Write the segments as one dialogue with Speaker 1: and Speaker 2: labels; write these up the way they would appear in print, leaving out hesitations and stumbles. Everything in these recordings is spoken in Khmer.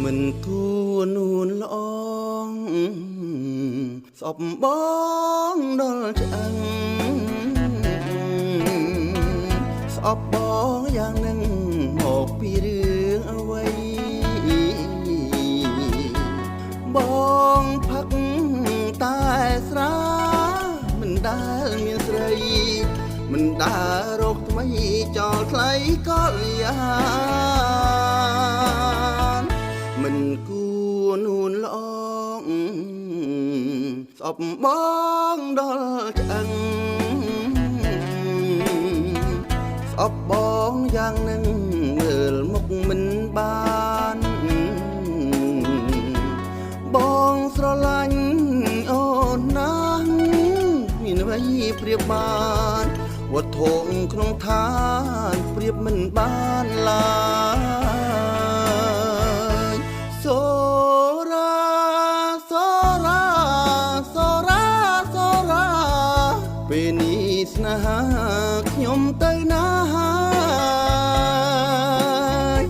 Speaker 1: មិនគួរនួនល្អងស្អប់បងដល់ឆ្អឹងស្អប់បងយ៉ាងនឹងមកពីរឿងអ្វីបងផឹកតែស្រាមិនដែលមានស្រីមិនដើររកថ្មីចោលថ្លៃក៏យ៉ាងមិនគួរនួនល្អងស្អប់បងដល់ឆ្អឹងស្អប់បងយ៉ាងនឹងមើលមុខមិនបានបងស្រឡាញ់អូនណាស់មានអ្វីប្រៀបបានវត្ថុក្នុងឋានប្រៀបមិនបានឡើយសូរាសូរាសូរាសូរាពេលនេះស្នេហាខ្ញុំទៅណាហើយ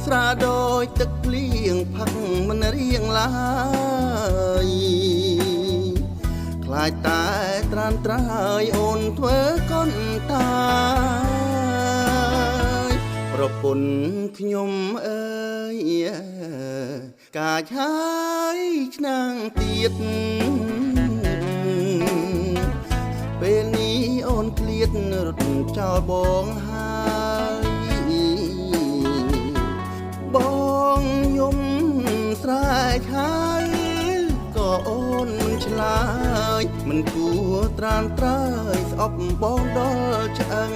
Speaker 1: ស្រាដូចទឹកភ្លៀងផឹកមិនរៀងឡើយខ្លាចតែត្រានត្រើយអូនធ្វើកូនតាយប្រពន្ធខ្ញុំអើយកាចហើយឆ្នាំងទៀតពេលនេះអូនឃ្លាតរត់ចោលបងហើយបងយំស្រែកហើយក៏អូនមិនឆ្លើយមិនគួរត្រានត្រើយស្អប់បងដល់ឆ្អឹង